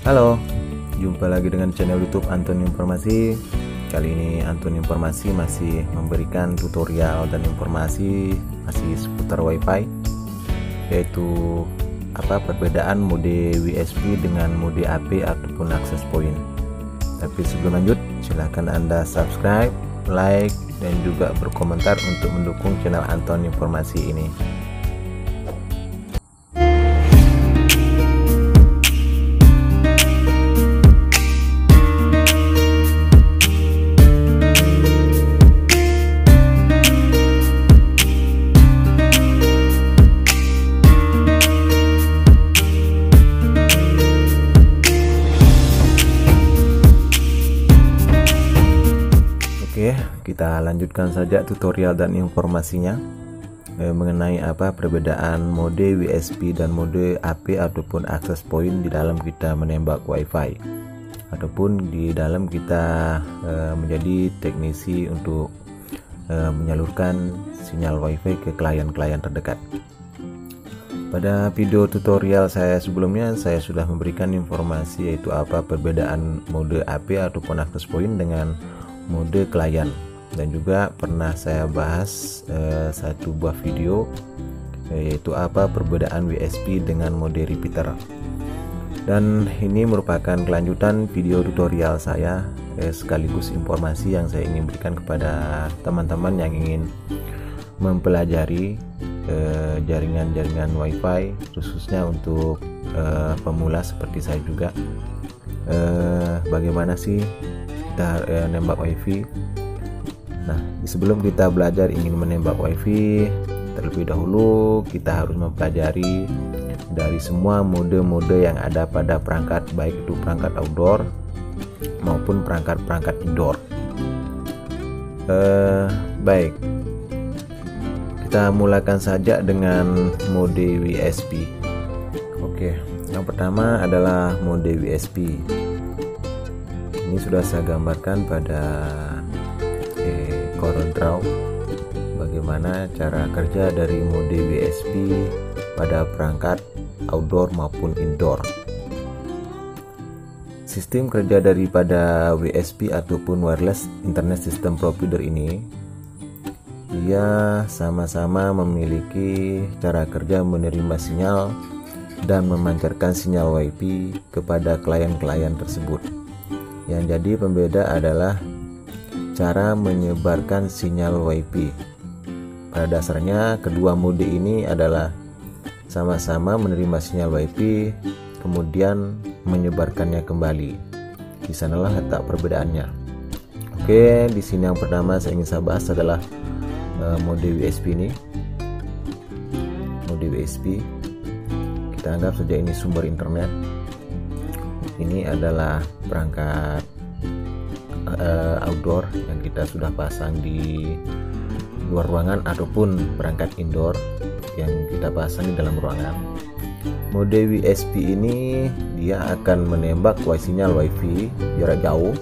Halo, jumpa lagi dengan channel YouTube Anton Informasi. Kali ini Anton Informasi masih memberikan tutorial dan informasi masih seputar WiFi, yaitu perbedaan mode WSP dengan mode AP ataupun access point. Tapi sebelum lanjut, silahkan Anda subscribe, like, dan juga berkomentar untuk mendukung channel Anton Informasi ini. Oke, kita lanjutkan saja tutorial dan informasinya mengenai perbedaan mode WSP dan mode AP ataupun access point di dalam kita menembak WiFi ataupun di dalam kita menjadi teknisi untuk menyalurkan sinyal WiFi ke klien-klien terdekat. Pada video tutorial saya sebelumnya, saya sudah memberikan informasi yaitu perbedaan mode AP ataupun access point dengan mode klien, dan juga pernah saya bahas satu buah video yaitu perbedaan WSP dengan mode repeater. Dan ini merupakan kelanjutan video tutorial saya sekaligus informasi yang saya ingin berikan kepada teman-teman yang ingin mempelajari jaringan-jaringan WiFi, khususnya untuk pemula seperti saya juga. Bagaimana sih kita nembak WiFi? Nah, sebelum kita belajar ingin menembak WiFi, terlebih dahulu kita harus mempelajari dari semua mode-mode yang ada pada perangkat, baik itu perangkat outdoor maupun perangkat-perangkat indoor. Baik, kita mulakan saja dengan mode WSP. Oke, yang pertama adalah mode WSP. Ini sudah saya gambarkan pada CorelDRAW bagaimana cara kerja dari mode WSP pada perangkat outdoor maupun indoor. Sistem kerja daripada WSP ataupun wireless internet system provider ini, ia sama-sama memiliki cara kerja menerima sinyal dan memancarkan sinyal WiFi kepada klien-klien tersebut. Yang jadi pembeda adalah cara menyebarkan sinyal WiFi. Pada dasarnya kedua mode ini adalah sama-sama menerima sinyal WiFi kemudian menyebarkannya kembali. Di sanalah letak perbedaannya. Oke, di sini yang pertama saya ingin saya bahas adalah mode WSP ini. Mode WSP, kita anggap saja ini sumber internet. Ini adalah perangkat outdoor yang kita sudah pasang di luar ruangan ataupun perangkat indoor yang kita pasang di dalam ruangan. Mode WSP ini dia akan menembak sinyal WiFi jarak jauh,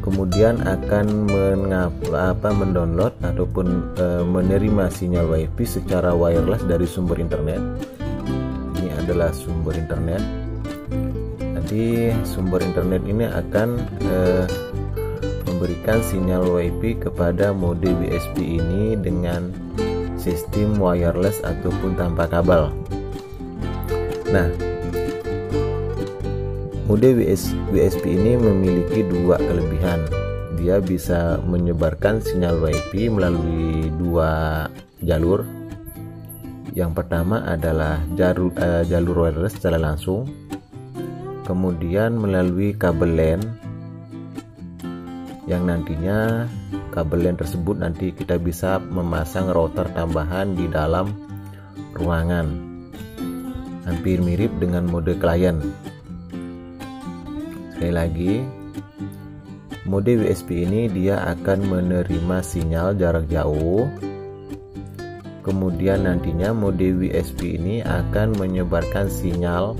kemudian akan mendownload ataupun menerima sinyal WiFi secara wireless dari sumber internet. Ini adalah sumber internet. Nanti sumber internet ini akan memberikan sinyal WiFi kepada mode WSP ini dengan sistem wireless ataupun tanpa kabel. Nah, mode WSP ini memiliki dua kelebihan. Dia bisa menyebarkan sinyal WiFi melalui dua jalur. Yang pertama adalah jalur wireless secara langsung, kemudian melalui kabel LAN, yang nantinya kabel LAN tersebut nanti kita bisa memasang router tambahan di dalam ruangan, hampir mirip dengan mode klien. Sekali lagi, mode WSP ini dia akan menerima sinyal jarak jauh, kemudian nantinya mode WSP ini akan menyebarkan sinyal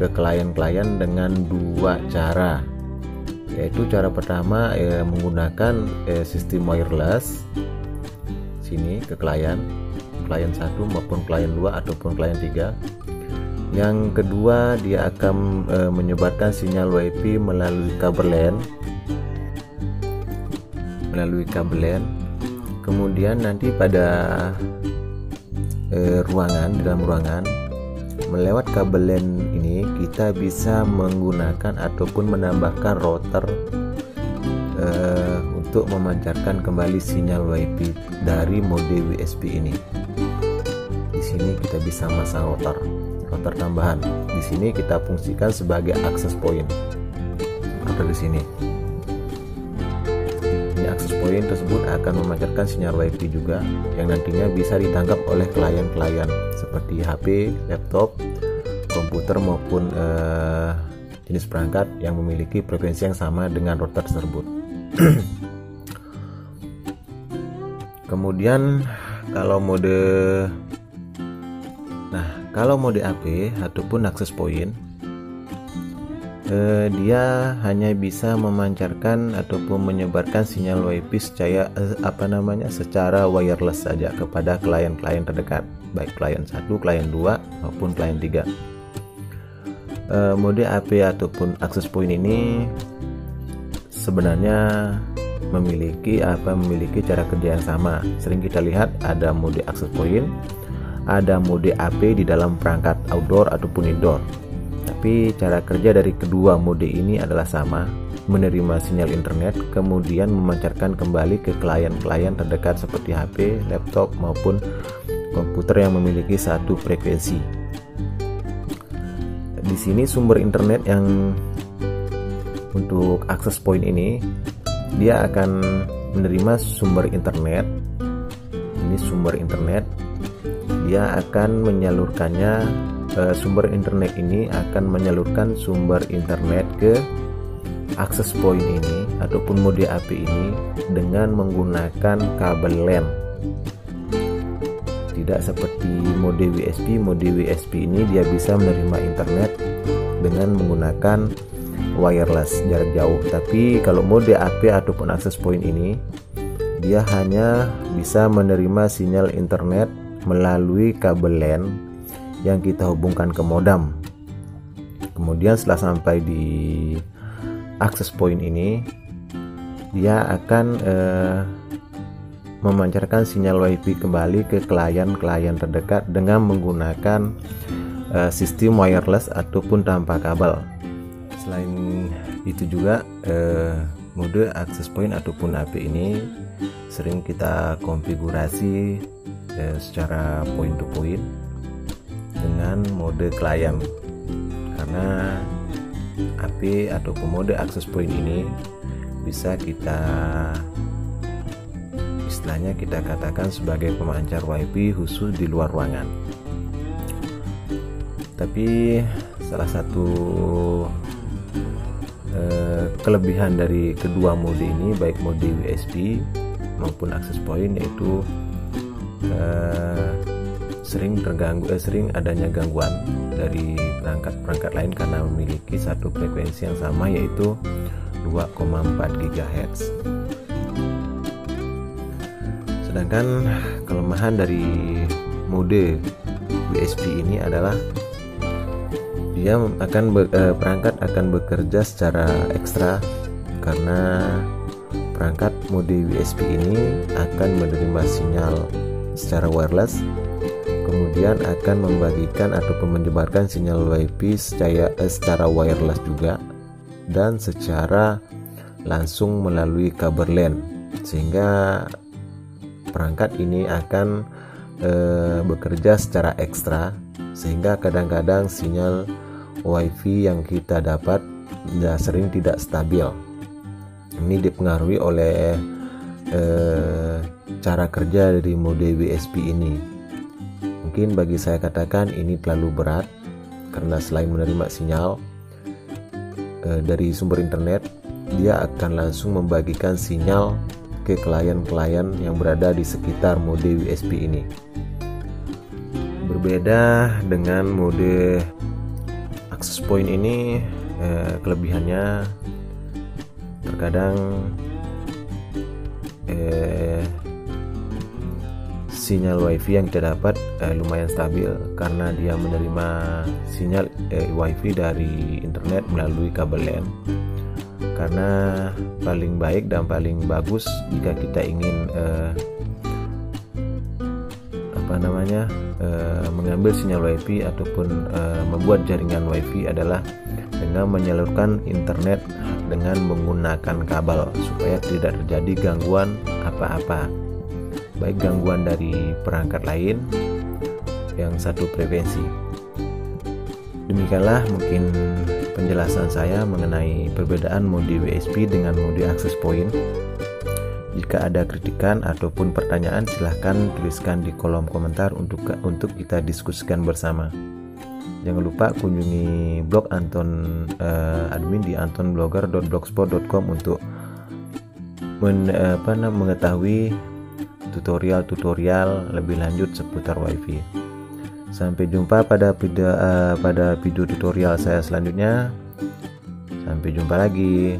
ke klien-klien dengan dua cara, yaitu cara pertama menggunakan sistem wireless sini ke klien 1 maupun klien 2 ataupun klien 3. Yang kedua, dia akan menyebarkan sinyal WiFi melalui kabel LAN. Kemudian nanti pada di dalam ruangan, melewat kabel LAN ini kita bisa menggunakan ataupun menambahkan router untuk memancarkan kembali sinyal WiFi dari mode WSP ini. Di sini kita bisa masang router tambahan. Di sini kita fungsikan sebagai access point. Router di sini. Ini access point tersebut akan memancarkan sinyal WiFi juga yang nantinya bisa ditangkap oleh klien-klien seperti HP, laptop, komputer maupun jenis perangkat yang memiliki frekuensi yang sama dengan router tersebut. Kemudian kalau mode AP ataupun access point, dia hanya bisa memancarkan ataupun menyebarkan sinyal WiFi secara wireless saja kepada klien-klien terdekat, baik klien 1, klien 2 maupun klien 3. Mode AP ataupun access point ini sebenarnya memiliki cara kerja yang sama. Sering kita lihat ada mode access point, ada mode AP di dalam perangkat outdoor ataupun indoor. Tapi cara kerja dari kedua mode ini adalah sama, menerima sinyal internet kemudian memancarkan kembali ke klien-klien terdekat seperti HP, laptop maupun komputer yang memiliki satu frekuensi. Di sini sumber internet yang untuk access point ini, dia akan menerima sumber internet. Ini sumber internet, dia akan menyalurkannya. Sumber internet ini akan menyalurkan sumber internet ke access point ini ataupun mode AP ini dengan menggunakan kabel LAN. Tidak seperti mode WSP. Mode WSP ini dia bisa menerima internet dengan menggunakan wireless jarak jauh. Tapi kalau mode AP ataupun access point ini, dia hanya bisa menerima sinyal internet melalui kabel LAN yang kita hubungkan ke modem. Kemudian setelah sampai di access point ini, dia akan memancarkan sinyal WiFi kembali ke klien-klien terdekat dengan menggunakan sistem wireless ataupun tanpa kabel. Selain itu juga mode access point ataupun AP ini sering kita konfigurasi secara point to point dengan mode klien, karena AP ataupun mode access point ini bisa istilahnya kita katakan sebagai pemancar WiFi khusus di luar ruangan. Tapi salah satu kelebihan dari kedua mode ini, baik mode WSP maupun access point, yaitu sering adanya gangguan dari perangkat-perangkat lain karena memiliki satu frekuensi yang sama, yaitu 2,4 GHz. Sedangkan kelemahan dari mode WSP ini adalah dia perangkat akan bekerja secara ekstra, karena perangkat mode WSP ini akan menerima sinyal secara wireless, kemudian akan membagikan ataupun menyebarkan sinyal WiFi secara wireless juga, dan secara langsung melalui kabel LAN, sehingga perangkat ini akan bekerja secara ekstra, sehingga kadang-kadang sinyal WiFi yang kita dapat sering tidak stabil. Ini dipengaruhi oleh cara kerja dari mode WSP ini. Mungkin bagi saya katakan ini terlalu berat, karena selain menerima sinyal dari sumber internet, dia akan langsung membagikan sinyal ke klien-klien yang berada di sekitar mode WSP ini. Berbeda dengan mode access point ini, kelebihannya terkadang sinyal WiFi yang kita dapat lumayan stabil karena dia menerima sinyal WiFi dari internet melalui kabel LAN. Karena paling baik dan paling bagus jika kita ingin mengambil sinyal WiFi ataupun membuat jaringan WiFi adalah dengan menyalurkan internet dengan menggunakan kabel supaya tidak terjadi gangguan apa-apa, baik gangguan dari perangkat lain yang satu frekuensi. Demikianlah mungkin penjelasan saya mengenai perbedaan mode WSP dengan mode access point. Jika ada kritikan ataupun pertanyaan, silahkan tuliskan di kolom komentar untuk kita diskusikan bersama. Jangan lupa kunjungi blog Anton admin di antonblogger.blogspot.com untuk mengetahui tutorial lebih lanjut seputar WiFi. Sampai jumpa pada video tutorial saya selanjutnya. Sampai jumpa lagi.